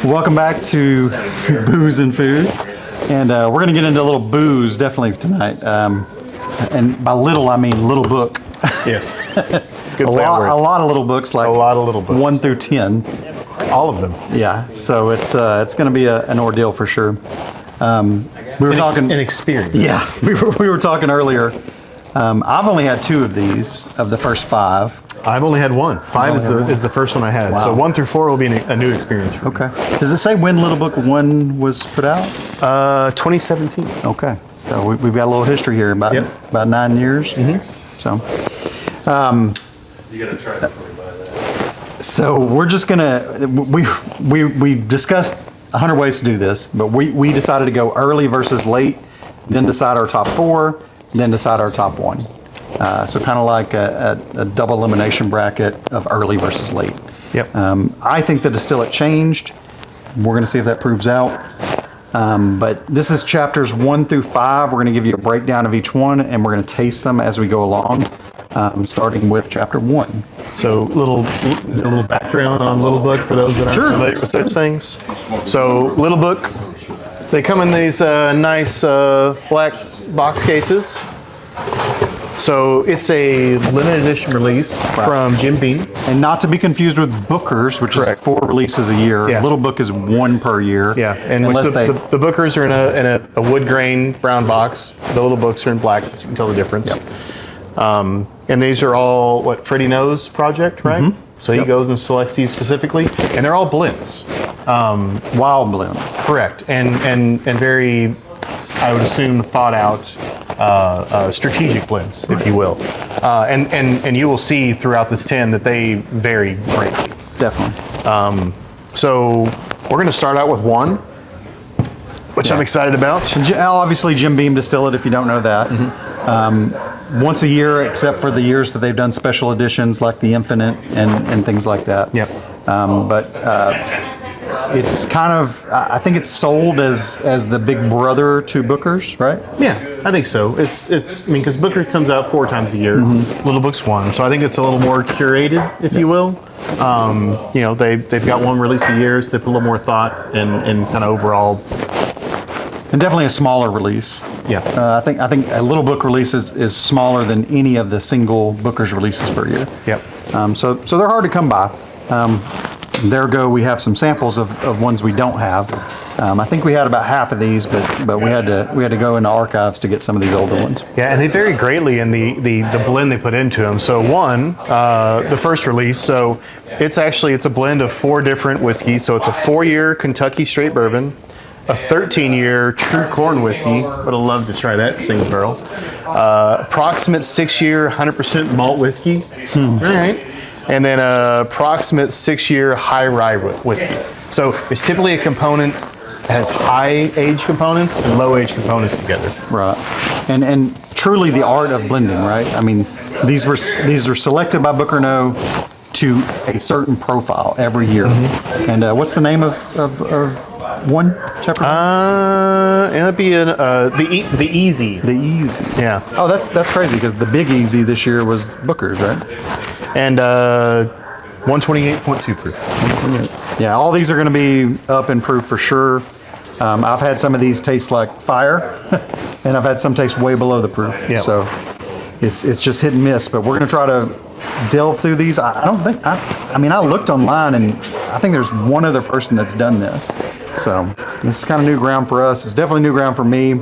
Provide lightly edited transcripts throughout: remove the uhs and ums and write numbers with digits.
Welcome back to Booze and Food, and we're going to get into a little booze definitely tonight. And by little, I mean little book. Yes. Good a lot of little books, like a lot of little books. 1 through 10. All of them. Yeah. So it's going to be an ordeal for sure. We were talking an experience. Yeah, we were talking earlier. I've only had 2 of these of the first 5. I've only had 1. 5 is the first one I had. Wow. So 1 through 4 will be a new experience for me. Okay. Does it say when Little Book 1 was put out? 2017. Okay. So we've got a little history here, about 9 years. Mm-hmm. So, you gotta try it before you buy that. so we're just gonna we discussed 100 ways to do this, but we decided to go early versus late, then decide our top 4, then decide our top 1. So kind of like a double elimination bracket of early versus late. Yep. I think the distillate changed. We're going to see if that proves out. But this is chapters 1 through 5. We're going to give you a breakdown of each one, and we're going to taste them as we go along, starting with chapter 1. So a little background on Little Book for those that aren't familiar with such things. So Little Book, they come in these nice black box cases. So it's a limited edition release from Jim Beam. And not to be confused with Booker's, which is 4 releases a year. Yeah. Little Book is 1 per year. Yeah, and the Bookers are in a wood grain brown box. The Little Books are in black. You can tell the difference. Yep. And these are all Freddie Noe's project, right? Mm-hmm. So he goes and selects these specifically, and they're all blends. Wild blends. Correct, and very, I would assume, thought out strategic blends, if you will. And you will see throughout this 10 that they vary greatly. Definitely. So we're going to start out with 1, which I'm excited about. Obviously, Jim Beam Distillate, if you don't know that. Mm-hmm. Once a year, except for the years that they've done special editions like the Infinite and things like that. Yep. But it's kind of, I think it's sold as the big brother to Booker's, right? Yeah, I think so. It's because Booker comes out 4 times a year. Mm-hmm. Little Book's 1, so I think it's a little more curated, if you will. They've got 1 release a year, so they put a little more thought and kind of overall. And definitely a smaller release. Yeah. I think a Little Book release is smaller than any of the single Booker's releases per year. Yep. So they're hard to come by. We have some samples of ones we don't have. I think we had about half of these, but we had to go into archives to get some of these older ones. Yeah, and they vary greatly in the blend they put into them. So the first release, so it's a blend of 4 different whiskeys. So it's a 4-year Kentucky straight bourbon, a 13-year true corn whiskey. Would have loved to try that single barrel. Approximate 6-year 100% malt whiskey. All right. And then approximate 6-year high rye whiskey. So it's typically a component that has high age components and low age components together. Right. And truly the art of blending, right? I mean, these were selected by Booker Noe to a certain profile every year. Mm-hmm. And what's the name of 1 chapter? It'd be the Easy. The Easy. Yeah. Oh, that's crazy because the Big Easy this year was Booker's, right? And 128.2 proof. Yeah, all these are going to be up in proof for sure. I've had some of these taste like fire, and I've had some taste way below the proof. Yep. So it's just hit and miss. But we're going to try to delve through these. I looked online, and I think there's one other person that's done this. So this is kind of new ground for us. It's definitely new ground for me.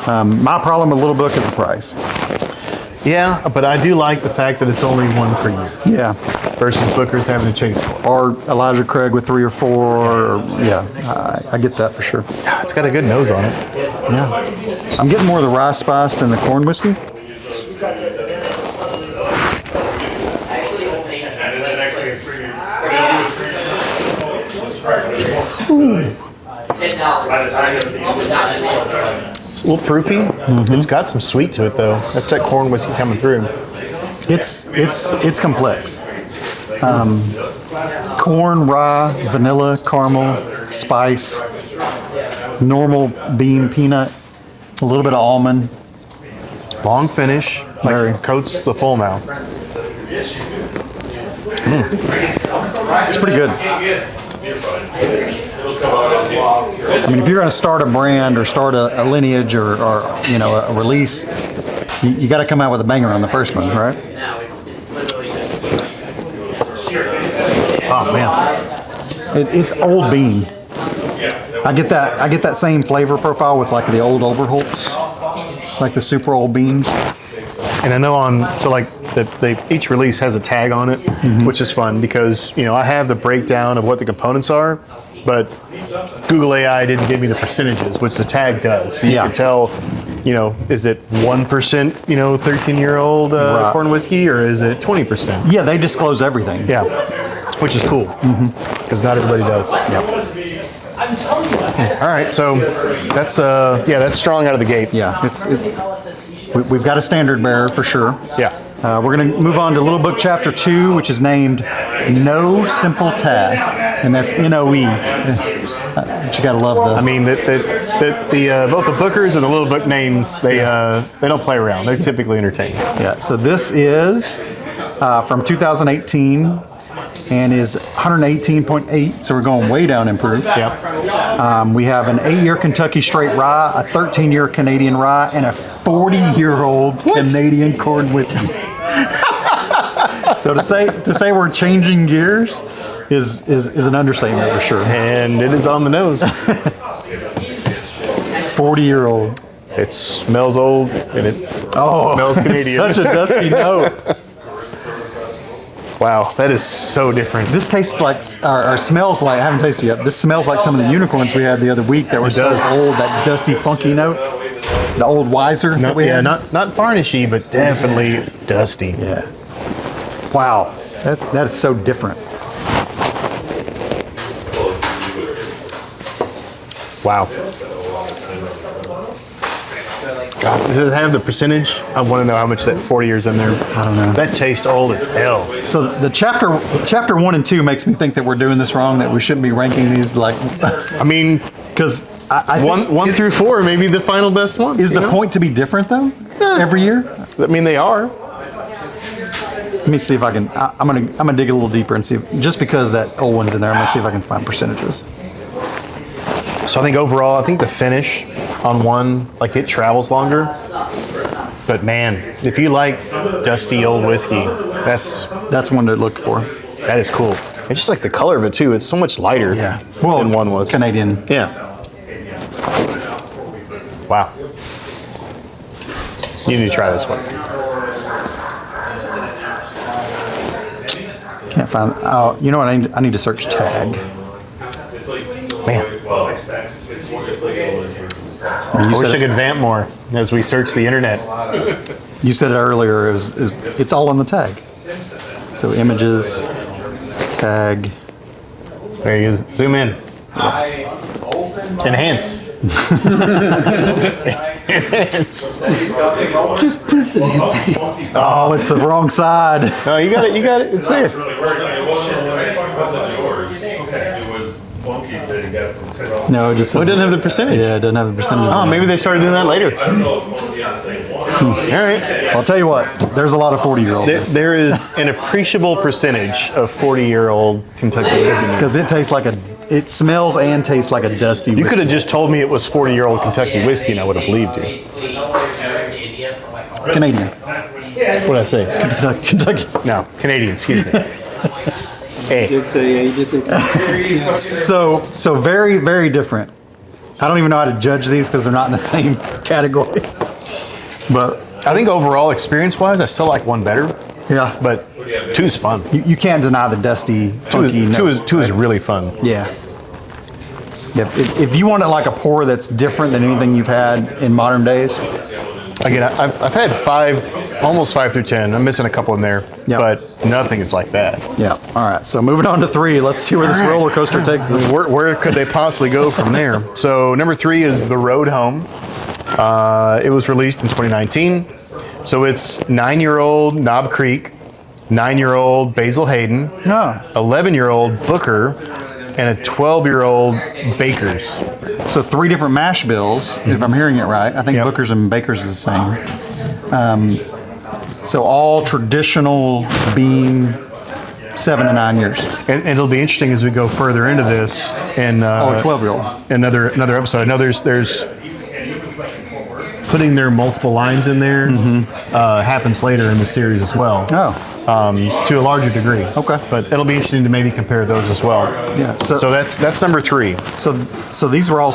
My problem with Little Book is the price. Yeah, but I do like the fact that it's only 1 per year. Yeah. Versus Booker's having to chase 4. Or Elijah Craig with 3 or 4. I get that for sure. It's got a good nose on it. Yeah. I'm getting more of the rye spice than the corn whiskey. It's a little proofy. Mm-hmm. It's got some sweet to it though. That's that corn whiskey coming through. It's complex. Corn, rye, vanilla, caramel, spice, normal bean, peanut, a little bit of almond. Long finish, coats the full mouth. It's pretty good. I mean, if you're going to start a brand or start a lineage or you know, a release, you got to come out with a banger on the first one, right? Oh man, It's Old Bean. I get that same flavor profile with like the old Overholts, like the super old beans. and I know each release has a tag on it, which is fun because you know I have the breakdown of what the components are, but Google AI didn't give me the percentages, which the tag does. So you can tell, you know, is it 1%, you know, 13-year-old corn whiskey, or is it 20%? Yeah, they disclose everything. Yeah, which is cool because not everybody does. Yep. All right, so that's strong out of the gate. Yeah, we've got a standard bearer for sure. Yeah. We're going to move on to Little Book Chapter 2, which is named No Simple Task, and that's N-O-E. But you got to love the... I mean, both the Bookers and the Little Book names, they don't play around. They're typically entertaining. Yeah, so this is from 2018 and is 118.8, so we're going way down in proof. Yep. We have an 8-year Kentucky straight rye, a 13-year Canadian rye, and a 40-year-old Canadian corn whiskey. So to say we're changing gears is an understatement for sure. And it is on the nose. 40-year-old. It smells old and it smells Canadian. Such a dusty note. Wow, that is so different. This tastes like, or smells like, I haven't tasted it yet. This smells like some of the unicorns we had the other week that were so old, that dusty, funky note. The old Weiser that we had. not varnishy, but definitely dusty. Yeah. Wow, that is so different. Wow. God, does it have the percentage? I want to know how much that 40 years in there. I don't know. That tastes old as hell. So the chapter 1 and 2 makes me think that we're doing this wrong, that we shouldn't be ranking these like... I mean, because I one through 4 may be the final best one. Is the point to be different though? Every year? I mean, they are. Let me see if I can, I'm gonna dig a little deeper and see, just because that old one's in there, I'm gonna see if I can find percentages. So I think overall, the finish on one, like it travels longer. But man, if you like dusty old whiskey, that's one to look for. That is cool. It's just like the color of it too. It's so much lighter than one was. Canadian. Yeah. Wow. You need to try this one. Can't find. Oh, you know what? I need to search tag. Man. I wish I could vamp more as we search the internet. You said it earlier. It's all on the tag. So images, tag. There you go. Zoom in. Enhance. Enhance. Just print the damn thing. Oh, it's the wrong side. No, you got it. You got it. It's there. No, it just says, it doesn't have the percentage. Yeah, it doesn't have the percentage. Oh, maybe they started doing that later. All right. I'll tell you what, there's a lot of 40-year-olds. There is an appreciable percentage of 40-year-old Kentucky whiskey. Because it smells and tastes like a dusty whiskey. You could have just told me it was 40-year-old Kentucky whiskey and I would have believed you. Canadian. What did I say? Kentucky. No, Canadian, excuse me. Hey. Just say So very, very different. I don't even know how to judge these because they're not in the same category. But I think overall, experience-wise, I still like one better. yeah, But two's fun. you can't deny the dusty, funky Two note. is really fun. Yeah. If you want like a pour that's different than anything you've had in modern days. Again, I've had almost 5 through 10. I'm missing a couple in there, but nothing is like that. Yeah. All right. So moving on to 3. Let's see where this roller coaster takes us. Where could they possibly go from there? So number 3 is The Road Home. It was released in 2019. So it's 9-year-old Knob Creek, 9-year-old Basil Hayden, 11-year-old Booker, and a 12-year-old Baker's. So 3 different mash bills, if I'm hearing it right. I think Booker's and Baker's is the same. So all traditional bean 7 to 9 years. And it'll be interesting as we go further into this. And Oh, a 12-year-old. another episode. I know there's putting their multiple lines in there happens later in the series as well. Oh, To a larger degree. Okay. But it'll be interesting to maybe compare those as well. yeah. So that's number 3. So these were all,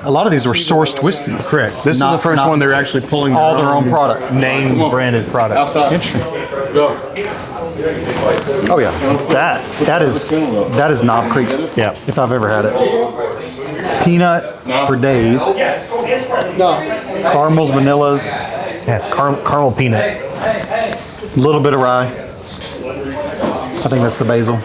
a lot of these were sourced whiskeys. Correct. This is the first one they're actually pulling all their own product. name branded product. Interesting. Oh yeah, that is Knob Creek. Yeah. If I've ever had it. Peanut for days. Caramels, vanillas, Yes, caramel peanut. a little bit of rye. I think that's the basil.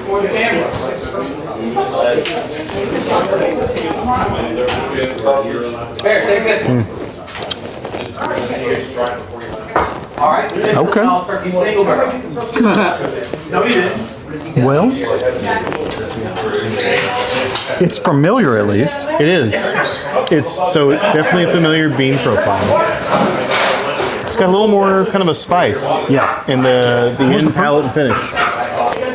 Okay. Well, it's familiar at least. It is. It's so definitely a familiar bean profile. It's got a little more kind of a spice. Yeah. In the end palate and finish.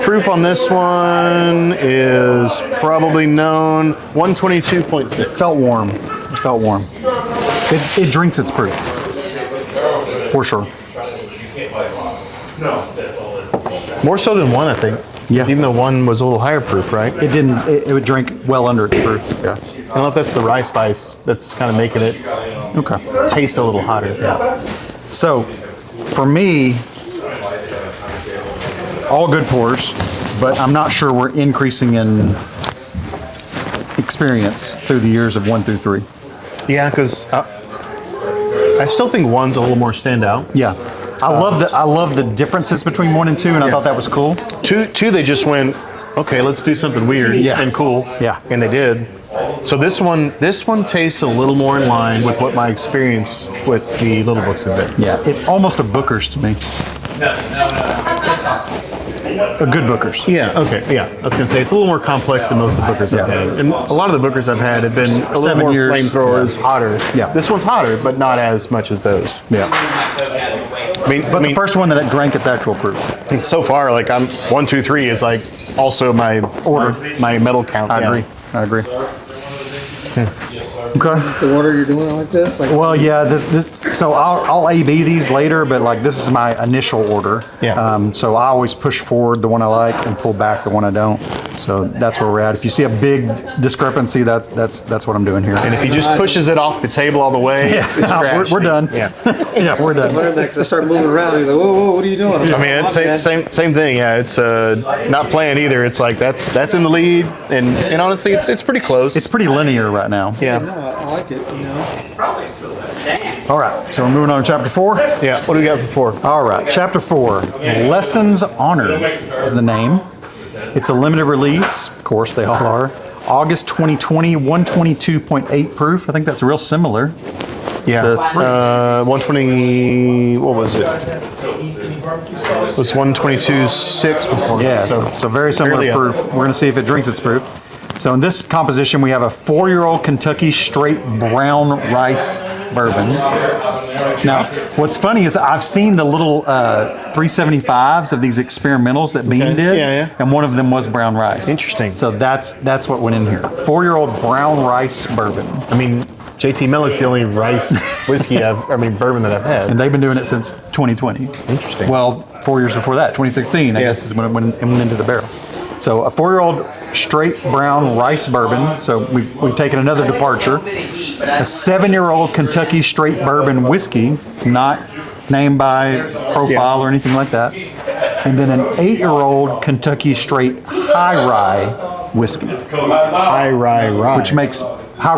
Proof on this one is probably known 122.6. Felt warm. It felt warm. It drinks its proof. For sure. More so than one, I think. Yeah. Even though one was a little higher proof, right? It didn't, it would drink well under its proof. Yeah. I don't know if that's the rye spice that's kind of making it Okay. taste a little hotter. Yeah. So, for me, all good pours, but I'm not sure we're increasing in experience through the years of 1 through 3. Yeah, because I still think one's a little more standout. Yeah. I love the differences between 1 and 2, and I thought that was cool. Two, they just went, okay, let's do something weird and cool. Yeah. And they did. So this one tastes a little more in line with what my experience with the Little Books have been. Yeah, it's almost a Booker's to me. A good Booker's. Yeah, okay, yeah. I was going to say, it's a little more complex than most of the Bookers I've had. And a lot of the Bookers I've had have been a little 7 more years. flamethrowers, hotter. Yeah. This one's hotter, but not as much as those. Yeah. But The first one that it drank its actual proof. so far, like I'm 1, 2, 3 is like also my order, my medal count. I agree. I agree. Okay. The order you're doing it like this? Like, Well, yeah. So I'll A/B these later, but like this is my initial order. Yeah. So I always push forward the one I like and pull back the one I don't. So that's where we're at. If you see a big discrepancy, that's what I'm doing here. And if he just pushes it off the table all the way, it's trash. we're done. Yeah. Yeah, we're done. learn that because I start moving around. He's like, whoa, what are you doing? I mean, it's same thing. Yeah, it's not playing either. It's like that's in the lead, and honestly, it's pretty close. It's pretty linear right now. yeah. No, I like it. You know, All right. So we're moving on to chapter 4. Yeah. What do we got for 4? All right, chapter 4, Lessons Honored is the name. It's a limited release, of course they all are. August 2020, 122.8 proof. I think that's real similar. Yeah. to 120. What was it? It was 122.6 before. Yeah, so very similar Fairly up. proof. We're going to see if it drinks its proof. So in this composition, we have a 4-year-old Kentucky straight brown rice bourbon. Now, what's funny is I've seen the little 375s of these experimentals that Bean did, yeah. and one of them was brown rice. Interesting. So that's what went in here. 4-year-old brown rice bourbon. I mean, JT Mellick's the only rice bourbon that I've had. And they've been doing it since 2020. Interesting. Well, 4 years before that, 2016, I guess is when it went into the barrel. So a 4-year-old straight brown rice bourbon. So we've taken another departure. A 7-year-old Kentucky straight bourbon whiskey, not named by profile or anything like that. And then an 8-year-old Kentucky straight high rye whiskey, High rye. which makes high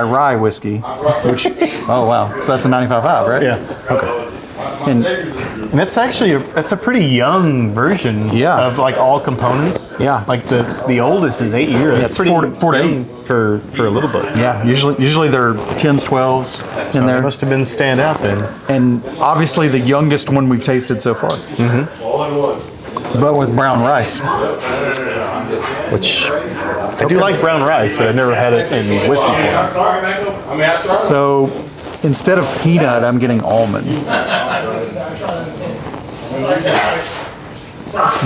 rye whiskey. Which oh wow, so that's a 95.5, right? Yeah. Okay. And And that's actually that's a pretty young version of like all components. Yeah. Like the oldest is 8 years. it's 4 to 8 for a little bit. yeah, usually they're 10s, 12s in So there. it must have been stand out then. And obviously the youngest one we've tasted so far. But with brown rice. Which I do like brown rice, but I've never had it in whiskey form. So instead of peanut, I'm getting almond.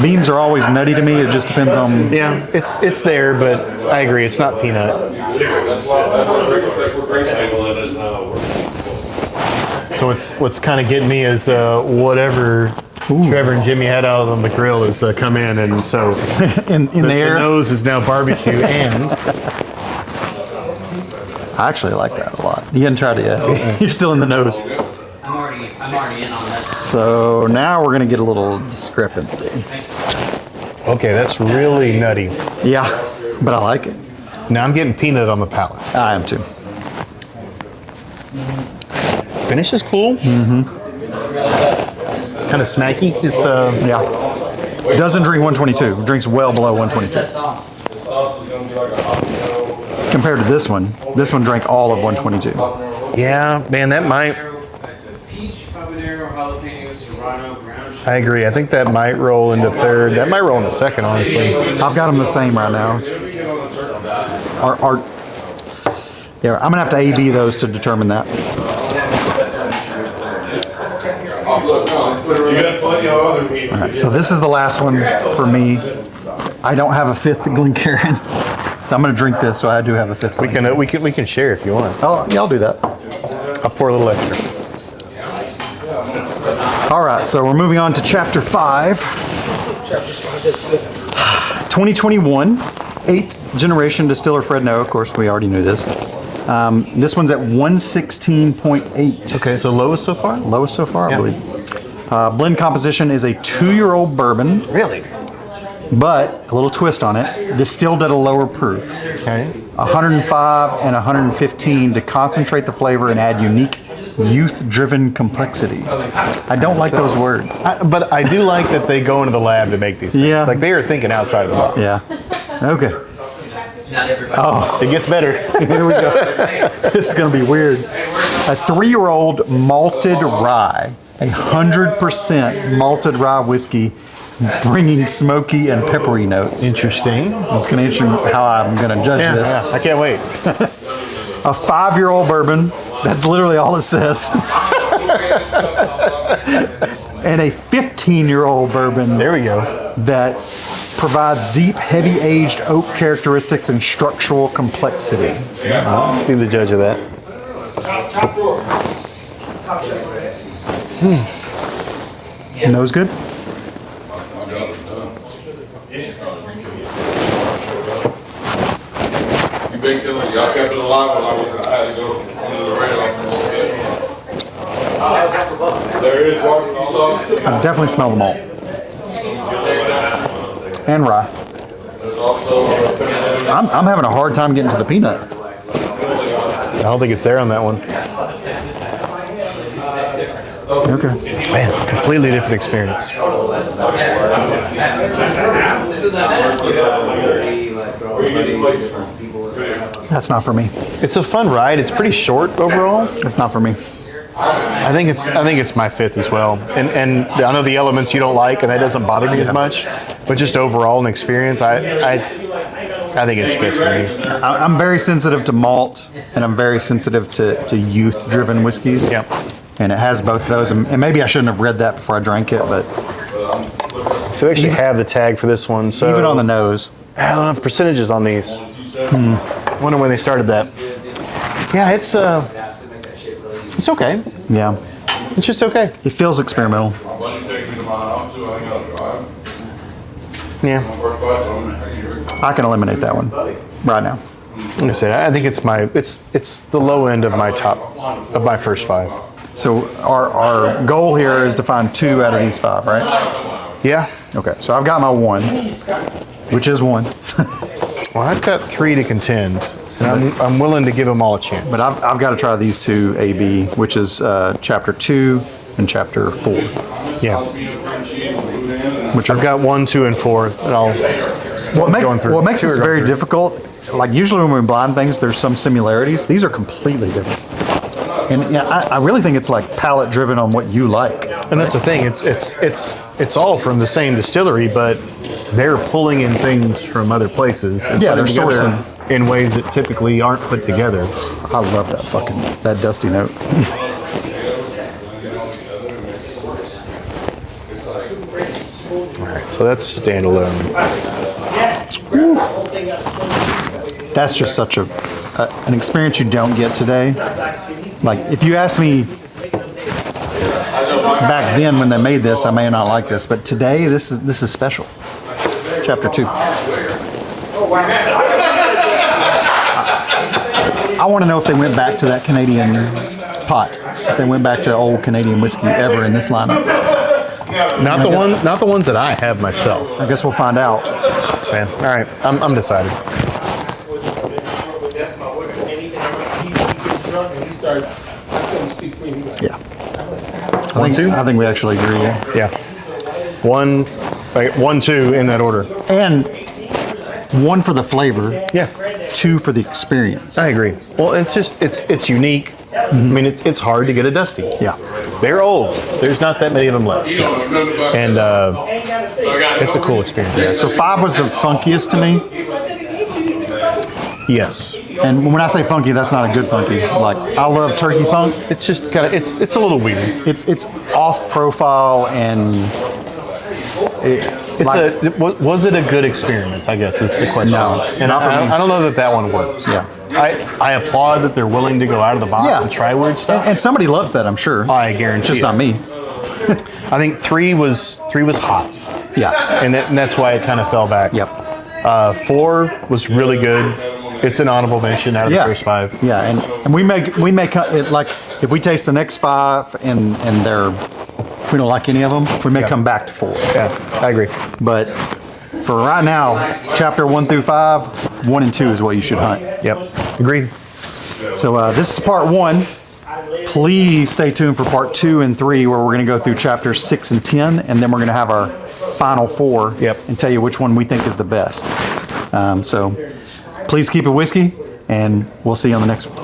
Beams are always nutty to me. It just depends on. Yeah, it's there, but I agree, it's not peanut. So what's kind of getting me is whatever Trevor and Jimmy had out on the grill has come in, and so in the air. The nose is now barbecue, and I actually like that a lot. You haven't tried it yet. You're still in the nose. I'm already in on this. So now we're gonna get a little discrepancy. okay, that's really nutty. Yeah, but I like it. Now I'm getting peanut on the palate. I am too. Finish is cool. Mm-hmm. It's kind of smacky. It's Yeah. Doesn't drink 122. Drinks well below 122. Compared to this one drank all of 122. yeah, man, that might. Peach, habanero, jalapeno, serrano, brown sugar. I agree. I think that might roll into third. That might roll into second, honestly. I've got them the same right now. Yeah, I'm gonna have to A/B those to determine that. All right, so this is the last one for me. I don't have a fifth Glencairn, so I'm gonna drink this. So I do have a fifth. We can share if you want. Oh, yeah, I'll do that. I'll pour a little extra. All right, so we're moving on to chapter 5. 2021, 8th generation distiller Fred Noe. Of course, we already knew this. This one's at 116.8. Okay, so lowest so far? Lowest so far, I Yeah. believe. Blend composition is a 2-year-old bourbon, Really? but a little twist on it, distilled at a lower proof. Okay. 105 and 115 to concentrate the flavor and add unique youth-driven complexity. I don't like those words. But I do like that they go into the lab to make these things. Yeah. Like they are thinking outside of the box. Yeah. Okay. Not everybody. Oh, It gets better. here we go. This is going to be weird. A 3-year-old malted rye, 100% malted rye whiskey, bringing smoky and peppery notes. Interesting. It's going to interesting how I'm going to judge this. Yeah, I can't wait. A 5-year-old bourbon. That's literally all it says. And a 15-year-old bourbon There we go. that provides deep, heavy-aged oak characteristics and structural complexity. I'll be the judge of that. Nose good? You been killing, y'all kept it alive when I had to go under the radar for a little bit. There is barbecue sauce. I definitely smell the malt. And rye. There's also I'm having a hard time getting to the peanut. I don't think it's there on that one. Okay. Man, completely different experience. That's not for me. It's a fun ride. It's pretty short overall. That's not for me. I think it's my fifth as well. And I know the elements you don't like, and that doesn't bother me as much. But just overall an experience, I think it's fifth for me. I'm very sensitive to malt, and I'm very sensitive to youth-driven whiskeys. Yep. And it has both of those. And maybe I shouldn't have read that before I drank it, but So we actually have the tag for this one. So even on the nose. I don't have percentages on these. I wonder when they started that. Yeah, it's okay. Yeah. It's just okay. It feels experimental. when you take me to my house too, I ain't gotta drive. Yeah. First class, I'm drinking. I can eliminate that one right now. Like I said, I think it's the low end of my first 5. So our goal here is to find 2 out of these 5, right? Yeah. Okay, so I've got my 1, which is 1. Well, I've got 3 to contend, and I'm willing to give them all a chance. But I've got to try these 2 AB, which is chapter 2 and chapter 4. Yeah. Which I've got 1, 2, and 4, and I'll going through. what makes Two this are very going through. difficult, like usually when we blind things, there's some similarities. These are completely different. And yeah, I really think it's like palate driven on what you like. And that's the thing. It's all from the same distillery, but they're pulling in things from other places. And Yeah, putting they're together sourcing. in ways that typically aren't put together. I love that dusty note. All right. So that's standalone. That's just such an experience you don't get today. Like, if you ask me back then when they made this, I may not like this, but today this is special. Chapter 2. I want to know if they went back to that Canadian pot. If they went back to old Canadian whiskey ever in this lineup. Not the ones that I have myself. I guess we'll find out. Man, all right, I'm decided. Yeah. I think we actually agree. Yeah. 1, 2 in that order. And 1 for the flavor. Yeah. 2 for the experience. I agree. Well, it's unique. I mean, it's hard to get a dusty. Yeah. They're old. There's not that many of them left. And it's a cool experience. Yeah. So 5 was the funkiest to me. Yes. And when I say funky, that's not a good funky. Like, I love turkey funk. It's just kind of it's a little weird. It's off profile and was it a good experiment? I guess is the question. No, and not for me. I don't know that one works. Yeah. I applaud that they're willing to go out of the box and try weird stuff. And somebody loves that, I'm sure. I guarantee. It's just it. not me. I think 3 was hot. Yeah. And that's why it kind of fell back. Yep. 4 was really good. It's an honorable mention out of the first 5. Yeah, and we make it like if we taste the next 5 and we don't like any of them, we may come back to 4. Yeah, I agree. But for right now, chapter 1 through 5, 1 and 2 is what you should hunt. Yep, agreed. So this is part 1. Please stay tuned for part 2 and 3, where we're going to go through chapters 6 and 10, and then we're going to have our final 4 and tell you which one we think is the best. So please keep it whiskey, and we'll see you on the next one.